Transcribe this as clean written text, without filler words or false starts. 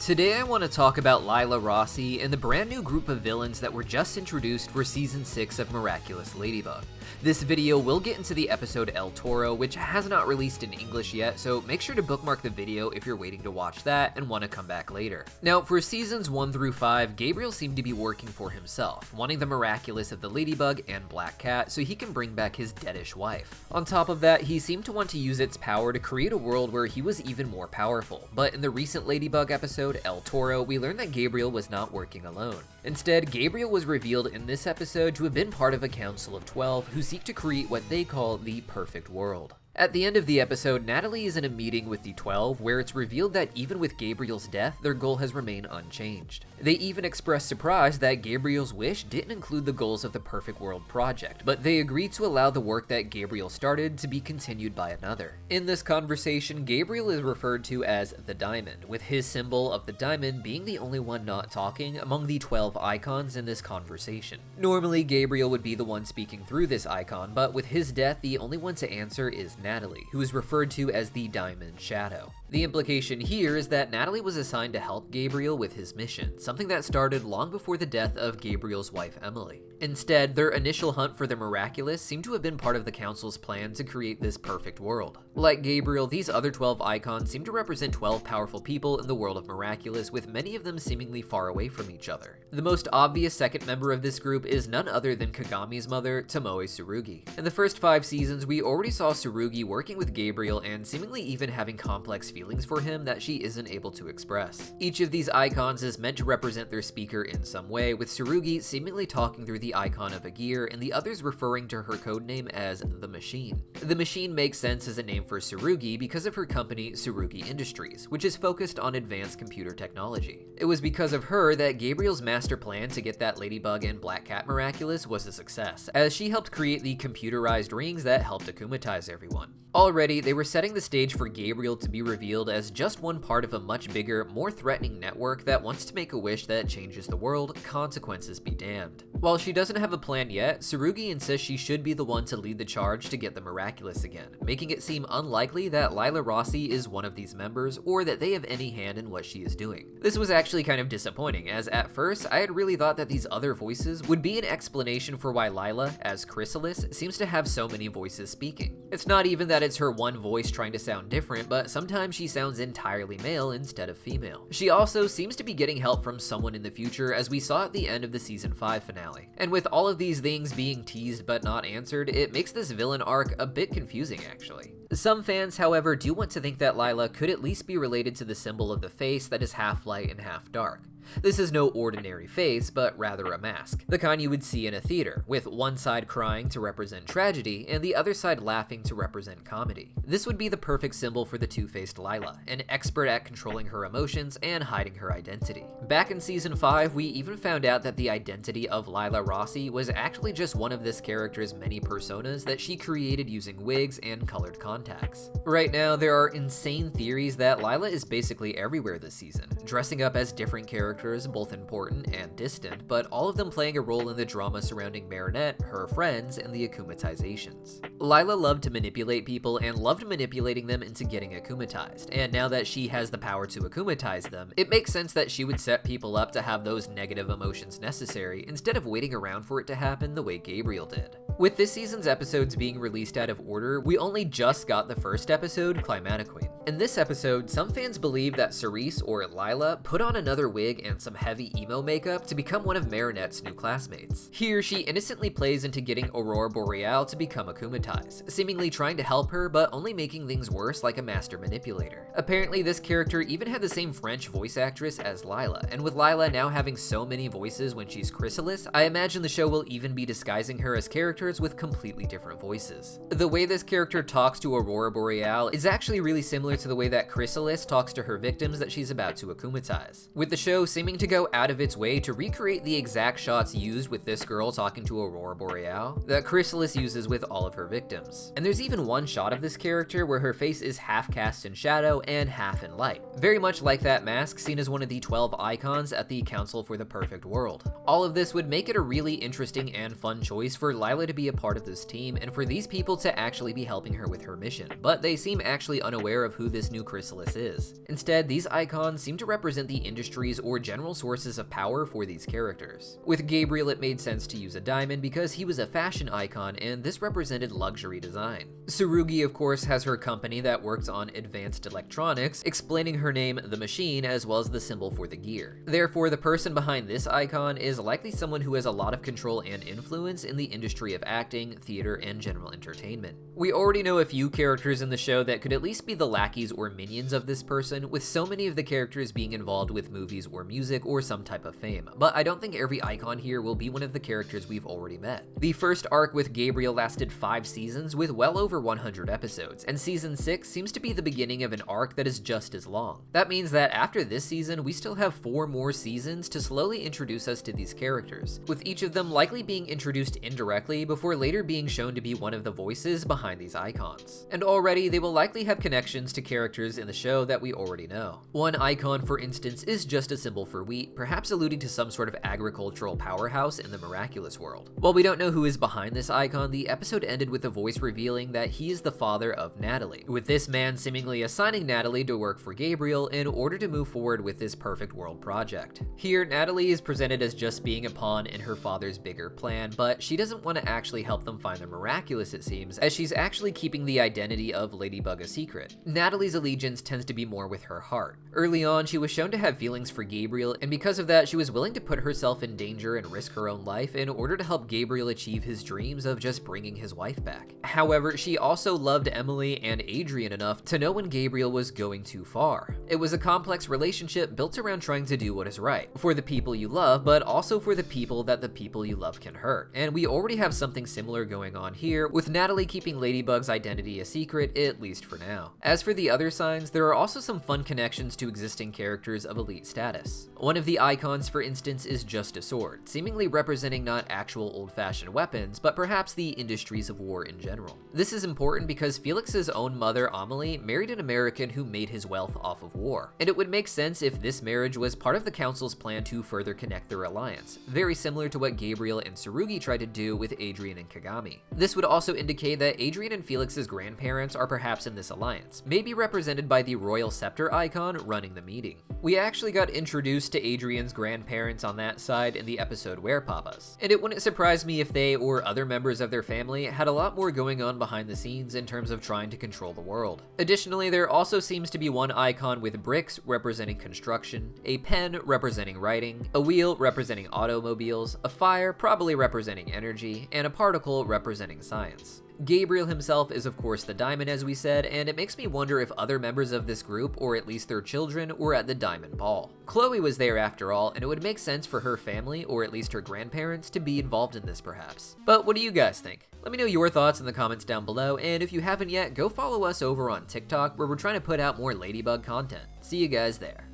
Today I want to talk about Lila Rossi and the brand new group of villains that were just introduced for Season 6 of Miraculous Ladybug. This video will get into the episode El Toro, which has not released in English yet, so make sure to bookmark the video if you're waiting to watch that and want to come back later. Now, for Seasons 1 through 5, Gabriel seemed to be working for himself, wanting the Miraculous of the Ladybug and Black Cat so he can bring back his deadish wife. On top of that, he seemed to want to use its power to create a world where he was even more powerful, but in the recent Ladybug episode, El Toro, we learned that Gabriel was not working alone. Instead, Gabriel was revealed in this episode to have been part of a council of 12 who seek to create what they call the perfect world. At the end of the episode, Nathalie is in a meeting with the 12 where it's revealed that even with Gabriel's death, their goal has remained unchanged. They even express surprise that Gabriel's wish didn't include the goals of the Perfect World project, but they agreed to allow the work that Gabriel started to be continued by another. In this conversation, Gabriel is referred to as the Diamond, with his symbol of the diamond being the only one not talking among the 12 icons in this conversation. Normally, Gabriel would be the one speaking through this icon, but with his death, the only one to answer is Nathalie, who is referred to as the Diamond Shadow. The implication here is that Nathalie was assigned to help Gabriel with his mission, something that started long before the death of Gabriel's wife Emily. Instead, their initial hunt for the Miraculous seemed to have been part of the Council's plan to create this perfect world. Like Gabriel, these other 12 icons seem to represent 12 powerful people in the world of Miraculous, with many of them seemingly far away from each other. The most obvious second member of this group is none other than Kagami's mother, Tomoe Tsurugi. In the first 5 seasons, we already saw Tsurugi working with Gabriel and seemingly even having complex feelings for him that she isn't able to express. Each of these icons is meant to represent their speaker in some way, with Tsurugi seemingly talking through the icon of a gear and the others referring to her codename as the Machine. The Machine makes sense as a name for Tsurugi because of her company Tsurugi Industries, which is focused on advanced computer technology. It was because of her that Gabriel's master plan to get that Ladybug and Black Cat Miraculous was a success, as she helped create the computerized rings that helped akumatize everyone. Already, they were setting the stage for Gabriel to be revealed as just one part of a much bigger, more threatening network that wants to make a wish that changes the world, consequences be damned. While she doesn't have a plan yet, Tsurugi insists she should be the one to lead the charge to get the Miraculous again, making it seem unlikely that Lila Rossi is one of these members or that they have any hand in what she is doing. This was actually kind of disappointing, as at first, I had really thought that these other voices would be an explanation for why Lila, as Chrysalis, seems to have so many voices speaking. It's not even that it's her one voice trying to sound different, but sometimes she sounds entirely male instead of female. She also seems to be getting help from someone in the future, as we saw at the end of the Season 5 finale. And with all of these things being teased but not answered, it makes this villain arc a bit confusing actually. Some fans, however, do want to think that Lila could at least be related to the symbol of the face that is half light and half dark. This is no ordinary face, but rather a mask, the kind you would see in a theater, with one side crying to represent tragedy and the other side laughing to represent comedy. This would be the perfect symbol for the two-faced Lila, an expert at controlling her emotions and hiding her identity. Back in Season 5, we even found out that the identity of Lila Rossi was actually just one of this character's many personas that she created using wigs and colored contacts. Right now, there are insane theories that Lila is basically everywhere this season, dressing up as different characters, both important and distant, but all of them playing a role in the drama surrounding Marinette, her friends, and the akumatizations. Lila loved to manipulate people and loved manipulating them into getting akumatized, and now that she has the power to akumatize them, it makes sense that she would set people up to have those negative emotions necessary instead of waiting around for it to happen the way Gabriel did. With this season's episodes being released out of order, we only just got the first episode, Climatiqueen. In this episode, some fans believe that Cerise, or Lila, put on another wig and some heavy emo makeup to become one of Marinette's new classmates. Here, she innocently plays into getting Aurora Boreal to become akumatized, seemingly trying to help her, but only making things worse like a master manipulator. Apparently, this character even had the same French voice actress as Lila, and with Lila now having so many voices when she's Chrysalis, I imagine the show will even be disguising her as characters with completely different voices. The way this character talks to Aurora Boreal is actually really similar to the way that Chrysalis talks to her victims that she's about to akumatize, with the show seeming to go out of its way to recreate the exact shots used with this girl talking to Aurora Boreal that Chrysalis uses with all of her victims. And there's even one shot of this character where her face is half cast in shadow and half in light, very much like that mask seen as one of the 12 icons at the Council for the Perfect World. All of this would make it a really interesting and fun choice for Lila to be a part of this team and for these people to actually be helping her with her mission, but they seem actually unaware of who who this new chrysalis is. Instead, these icons seem to represent the industries or general sources of power for these characters. With Gabriel, it made sense to use a diamond because he was a fashion icon and this represented luxury design. Tsurugi, of course, has her company that works on advanced electronics, explaining her name, the machine, as well as the symbol for the gear. Therefore, the person behind this icon is likely someone who has a lot of control and influence in the industry of acting, theater, and general entertainment. We already know a few characters in the show that could at least be the lackeys or minions of this person, with so many of the characters being involved with movies or music or some type of fame, but I don't think every icon here will be one of the characters we've already met. The first arc with Gabriel lasted 5 seasons with well over 100 episodes, and season 6 seems to be the beginning of an arc that is just as long. That means that after this season, we still have 4 more seasons to slowly introduce us to these characters, with each of them likely being introduced indirectly before later being shown to be one of the voices behind these icons. And already, they will likely have connections to characters in the show that we already know. One icon, for instance, is just a symbol for wheat, perhaps alluding to some sort of agricultural powerhouse in the miraculous world. While we don't know who is behind this icon, the episode ended with a voice revealing that he is the father of Nathalie, with this man seemingly assigning Nathalie to work for Gabriel in order to move forward with this perfect world project. Here, Nathalie is presented as just being a pawn in her father's bigger plan, but she doesn't want to actually help them find the miraculous, it seems, as she's actually keeping the identity of Ladybug a secret. Nathalie's allegiance tends to be more with her heart. Early on, she was shown to have feelings for Gabriel, and because of that, she was willing to put herself in danger and risk her own life in order to help Gabriel achieve his dreams of just bringing his wife back. However, she also loved Emily and Adrian enough to know when Gabriel was going too far. It was a complex relationship built around trying to do what is right, for the people you love, but also for the people that the people you love can hurt. And we already have something similar going on here, with Nathalie keeping Ladybug's identity a secret, at least for now. As for the other signs, there are also some fun connections to existing characters of elite status. One of the icons, for instance, is just a sword, seemingly representing not actual old-fashioned weapons, but perhaps the industries of war in general. This is important because Felix's own mother, Amelie, married an American who made his wealth off of war, and it would make sense if this marriage was part of the council's plan to further connect their alliance, very similar to what Gabriel and Tsurugi tried to do with Adrian and Kagami. This would also indicate that Adrian and Felix's grandparents are perhaps in this alliance, maybe represented by the royal scepter icon running the meeting. We actually got introduced to Adrian's grandparents on that side in the episode Where Papas, and it wouldn't surprise me if they or other members of their family had a lot more going on behind the scenes in terms of trying to control the world. Additionally, there also seems to be one icon with bricks representing construction, a pen representing writing, a wheel representing automobiles, a fire probably representing energy, and a particle representing science. Gabriel himself is of course the diamond, as we said, and it makes me wonder if other members of this group, or at least their children, were at the diamond ball. Chloe was there after all, and it would make sense for her family, or at least her grandparents, to be involved in this perhaps. But what do you guys think? Let me know your thoughts in the comments down below, and if you haven't yet, go follow us over on TikTok, where we're trying to put out more Ladybug content. See you guys there.